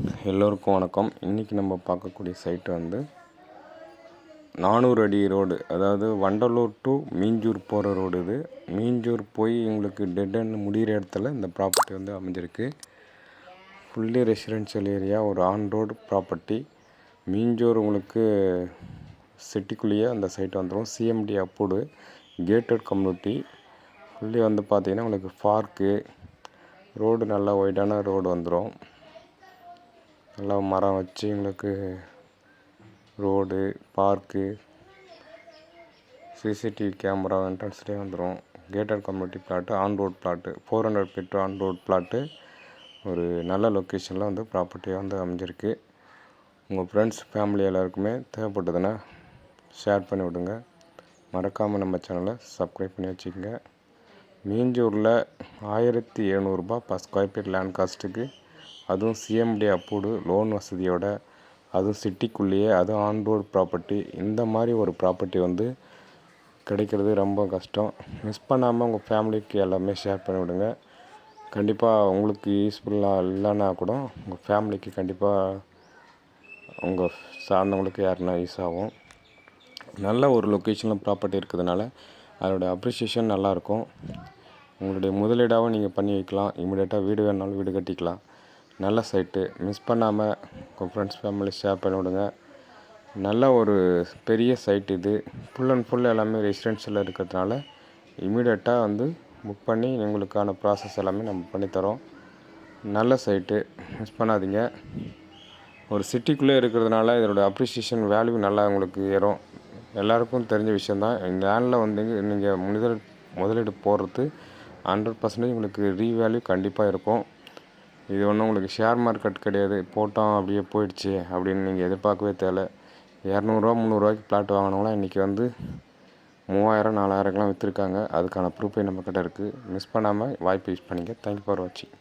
எல்லோருக்கும் வணக்கம். இன்றைக்கி நம்ம பார்க்கக்கூடிய சைட்டு வந்து 400 அடி ரோடு, அதாவது வண்டலூர் டு மீஞ்சூர் போகிற ரோடு. இது மீஞ்சூர் போய் உங்களுக்கு டெட் எண்ட் முடிகிற இடத்துல இந்த ப்ராப்பர்ட்டி வந்து அமைஞ்சிருக்கு. ஃபுல்லி ரெசிடென்ஷியல் ஏரியா, ஒரு ஆன் ரோடு ப்ராப்பர்ட்டி. மீஞ்சூர் உங்களுக்கு சிட்டிக்குள்ளேயே அந்த சைட் வந்துடும். CMD approved, gated community. Fully வந்து பார்த்திங்கன்னா உங்களுக்கு பார்க்கு, ரோடு நல்லா ஒய்டான ரோடு வந்துடும். நல்லா மரம் வச்சு உங்களுக்கு ரோடு, பார்க்கு, சிசிடிவி கேமரா என்ட்ரன்ஸ்லேயே வந்துடும். Gated community plot, on road plot, 400 feet on road plot. ஒரு நல்ல லொக்கேஷனில் வந்து ப்ராப்பர்ட்டியாக வந்து அமைஞ்சிருக்கு. உங்கள் ஃப்ரெண்ட்ஸ், ஃபேமிலி எல்லாருக்குமே தேவைப்பட்டதுன்னா ஷேர் பண்ணி விடுங்க. மறக்காமல் நம்ம சேனலை சப்ஸ்கிரைப் பண்ணி வச்சுக்கோங்க. மீஞ்சூரில் 1700 ரூபா பர் ஸ்கொயர் ஃபீட் லேண்ட் காஸ்ட்டுக்கு, அதுவும் சிஎம்டி அப்ரூவ்டு லோன் வசதியோட, அதுவும் சிட்டிக்குள்ளேயே, அதுவும் ஆன் ரோடு ப்ராப்பர்ட்டி. இந்த மாதிரி ஒரு ப்ராப்பர்ட்டி வந்து கிடைக்கிறது ரொம்ப கஷ்டம். மிஸ் பண்ணாமல் உங்கள் ஃபேமிலிக்கு எல்லாமே ஷேர் பண்ணி விடுங்க. கண்டிப்பாக உங்களுக்கு யூஸ்ஃபுல்லாக இல்லைன்னா கூட உங்கள் ஃபேமிலிக்கு கண்டிப்பாக உங்கள் சார்ந்தவங்களுக்கு யாருன்னா யூஸ் ஆகும். நல்ல ஒரு லொக்கேஷனில் ப்ராப்பர்ட்டி இருக்கிறதுனால அதோடய அப்ரிஷியேஷன் நல்லாயிருக்கும். உங்களுடைய முதலீடாகவும் நீங்கள் பண்ணி வைக்கலாம். இமீடியட்டாக வீடு வேணுனாலும் வீடு கட்டிக்கலாம். நல்ல சைட்டு. மிஸ் பண்ணாமல் உங்கள் ஃப்ரெண்ட்ஸ், ஃபேமிலி ஷேர் பண்ணி விடுங்க. நல்ல ஒரு பெரிய சைட் இது. ஃபுல் அண்ட் ஃபுல் எல்லாமே ரெசிடென்ஷியலில் இருக்கிறதுனால இமீடியட்டாக வந்து புக் பண்ணி உங்களுக்கான ப்ராசஸ் எல்லாமே நம்ம பண்ணித்தரோம். நல்ல சைட்டு, மிஸ் பண்ணாதீங்க. ஒரு சிட்டிக்குள்ளே இருக்கிறதுனால இதோட அப்ரிஷியேஷன் வேல்யூ நல்லா உங்களுக்கு ஏறும். எல்லாருக்கும் தெரிஞ்ச விஷயந்தான். இந்த லேண்டில் வந்து நீங்கள் முதலீடு போடுறது 100% உங்களுக்கு ரீவேல்யூ கண்டிப்பாக இருக்கும். இது ஒன்றும் உங்களுக்கு ஷேர் மார்க்கெட் கிடையாது. போட்டோம் அப்படியே போயிடுச்சு அப்படின்னு நீங்கள் எதிர்பார்க்கவே தேவையில்ல. 200 300 பிளாட் வாங்கினவங்களாம் இன்றைக்கி வந்து 3000 4000க்கெலாம் விற்றுருக்காங்க. அதுக்கான ப்ரூஃபே நம்மக்கிட்ட இருக்குது. மிஸ் பண்ணாமல் வாய்ப்பு யூஸ் பண்ணிங்க. தேங்க்யூ ஃபார் வாட்சிங்.